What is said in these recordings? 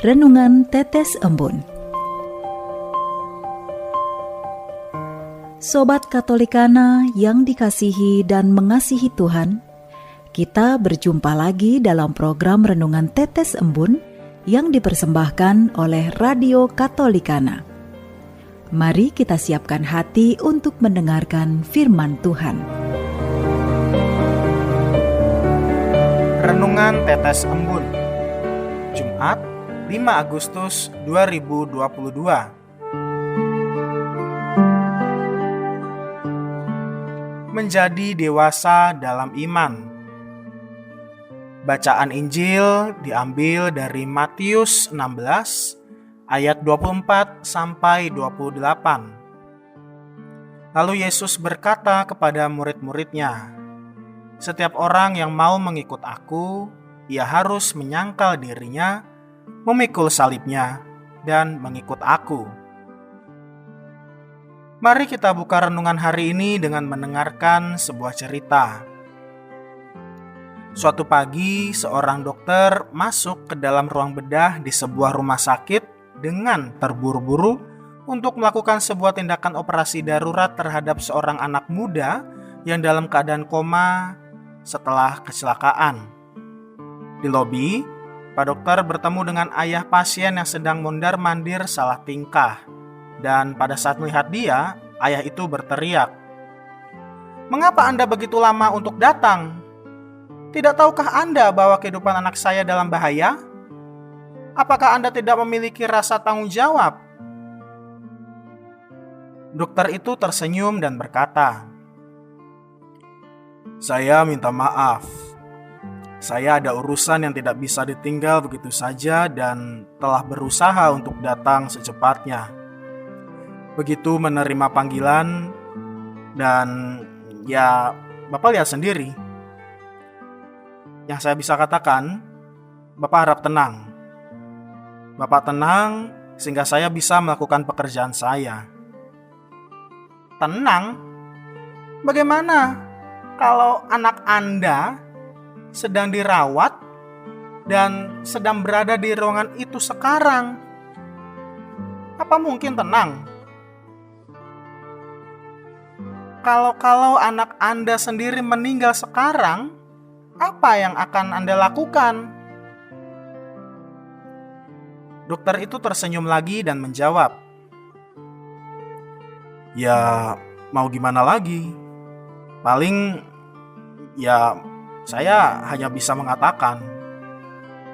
Renungan Tetes Embun. Sobat Katolikana yang dikasihi dan mengasihi Tuhan, kita berjumpa lagi dalam program Renungan Tetes Embun yang dipersembahkan oleh Radio Katolikana. Mari kita siapkan hati untuk mendengarkan firman Tuhan. Renungan Tetes Embun, Jumat 5 Agustus 2022. Menjadi dewasa dalam iman. Bacaan Injil diambil dari Matius 16 ayat 24 sampai 28. Lalu Yesus berkata kepada murid-muridnya, "Setiap orang yang mau mengikut aku, ia harus menyangkal dirinya, memikul salibnya, dan mengikut aku." Mari kita buka renungan hari ini dengan mendengarkan sebuah cerita. Suatu pagi, seorang dokter masuk ke dalam ruang bedah di sebuah rumah sakit dengan terburu-buru untuk melakukan sebuah tindakan operasi darurat terhadap seorang anak muda yang dalam keadaan koma setelah kecelakaan. Di lobi, Pak Dokter bertemu dengan ayah pasien yang sedang mondar-mandir salah tingkah. Dan pada saat melihat dia, ayah itu berteriak, "Mengapa Anda begitu lama untuk datang? Tidak tahukah Anda bahwa kehidupan anak saya dalam bahaya? Apakah Anda tidak memiliki rasa tanggung jawab?" Dokter itu tersenyum dan berkata, "Saya minta maaf. Saya ada urusan yang tidak bisa ditinggal begitu saja dan telah berusaha untuk datang secepatnya." Begitu menerima panggilan dan ya Bapak lihat sendiri. Yang saya bisa katakan, Bapak harap tenang. Bapak tenang sehingga saya bisa melakukan pekerjaan saya. Tenang? Bagaimana kalau anak Anda sedang dirawat dan sedang berada di ruangan itu sekarang? Apa mungkin tenang? Kalau anak Anda sendiri meninggal sekarang, apa yang akan Anda lakukan? Dokter itu tersenyum lagi dan menjawab, "Ya, mau gimana lagi? Paling, ya saya hanya bisa mengatakan,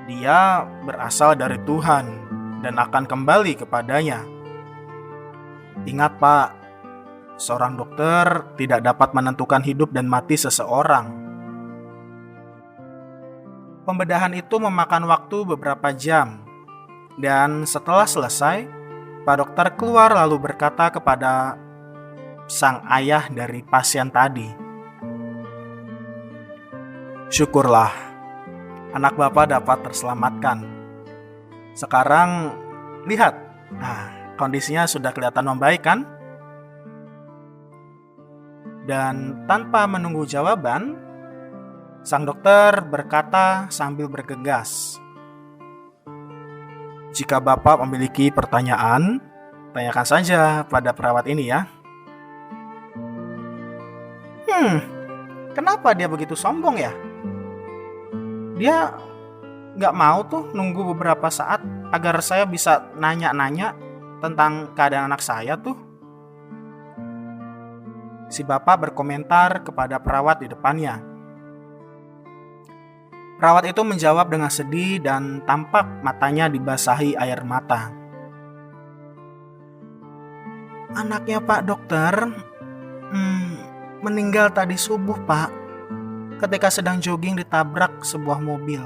dia berasal dari Tuhan dan akan kembali kepadanya." Ingat Pak, seorang dokter tidak dapat menentukan hidup dan mati seseorang. Pembedahan itu memakan waktu beberapa jam, dan setelah selesai, Pak Dokter keluar lalu berkata kepada sang ayah dari pasien tadi, "Syukurlah, anak Bapak dapat terselamatkan. Sekarang lihat, kondisinya sudah kelihatan membaik kan?" Dan tanpa menunggu jawaban, sang dokter berkata sambil bergegas, "Jika Bapak memiliki pertanyaan, tanyakan saja pada perawat ini ya." Kenapa dia begitu sombong ya? Dia gak mau tuh nunggu beberapa saat agar saya bisa nanya-nanya tentang keadaan anak saya tuh. Si bapak berkomentar kepada perawat di depannya. Perawat itu menjawab dengan sedih dan tampak matanya dibasahi air mata. "Anaknya Pak Dokter meninggal tadi subuh Pak, ketika sedang jogging ditabrak sebuah mobil.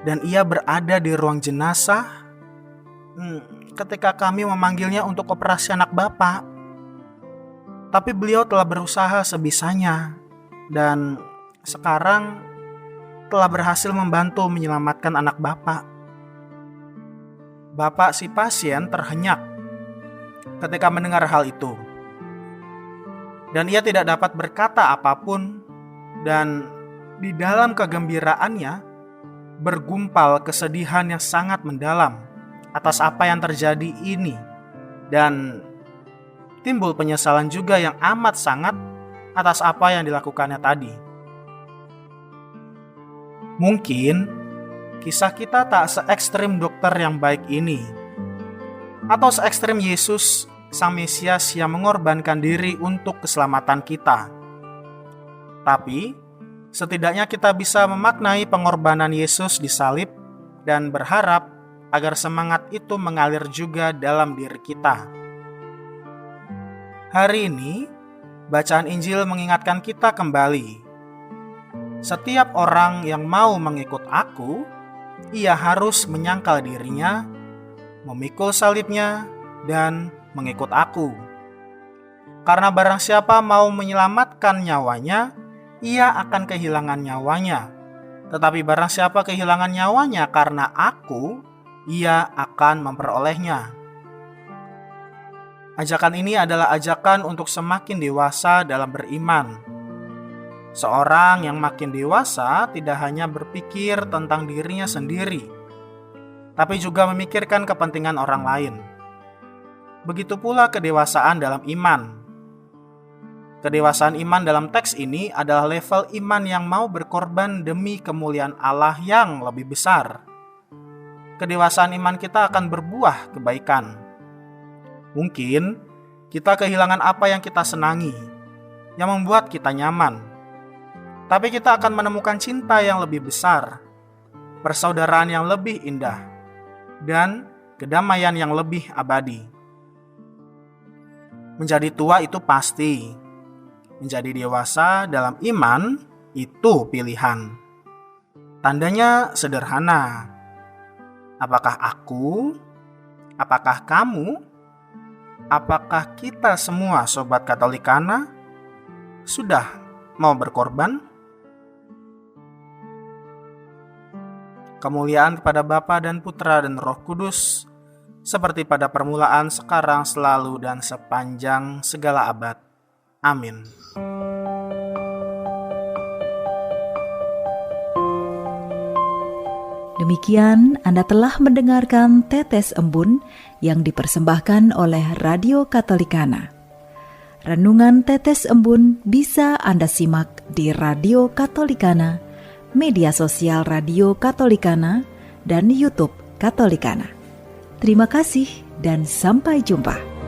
Dan ia berada di ruang jenazah ketika kami memanggilnya untuk operasi anak Bapak. Tapi beliau telah berusaha sebisanya dan sekarang telah berhasil membantu menyelamatkan anak Bapak." Bapak si pasien terhenyak ketika mendengar hal itu. Dan ia tidak dapat berkata apapun, dan di dalam kegembiraannya bergumpal kesedihan yang sangat mendalam atas apa yang terjadi ini, dan timbul penyesalan juga yang amat sangat atas apa yang dilakukannya tadi. Mungkin kisah kita tak se-ekstrim dokter yang baik ini, atau se-ekstrim Yesus Sang Mesias yang mengorbankan diri untuk keselamatan kita. Tapi setidaknya kita bisa memaknai pengorbanan Yesus di salib dan berharap agar semangat itu mengalir juga dalam diri kita. Hari ini, bacaan Injil mengingatkan kita kembali. Setiap orang yang mau mengikut aku, ia harus menyangkal dirinya, memikul salibnya, dan mengikut aku. Karena barang siapa mau menyelamatkan nyawanya, ia akan kehilangan nyawanya. Tetapi barang siapa kehilangan nyawanya karena aku, ia akan memperolehnya. Ajakan ini adalah ajakan untuk semakin dewasa dalam beriman. Seorang yang makin dewasa tidak hanya berpikir tentang dirinya sendiri, tapi juga memikirkan kepentingan orang lain. Begitu pula kedewasaan dalam iman. Kedewasaan iman dalam teks ini adalah level iman yang mau berkorban demi kemuliaan Allah yang lebih besar. Kedewasaan iman kita akan berbuah kebaikan. Mungkin kita kehilangan apa yang kita senangi, yang membuat kita nyaman. Tapi kita akan menemukan cinta yang lebih besar, persaudaraan yang lebih indah, dan kedamaian yang lebih abadi. Menjadi tua itu pasti, menjadi dewasa dalam iman itu pilihan. Tandanya sederhana. Apakah aku? Apakah kamu? Apakah kita semua Sobat Katolikana sudah mau berkorban? Kemuliaan kepada Bapa dan Putra dan Roh Kudus, seperti pada permulaan, sekarang, selalu, dan sepanjang segala abad. Amin. Demikian Anda telah mendengarkan Tetes Embun yang dipersembahkan oleh Radio Katolikana. Renungan Tetes Embun bisa Anda simak di Radio Katolikana, media sosial Radio Katolikana, dan YouTube Katolikana. Terima kasih dan sampai jumpa.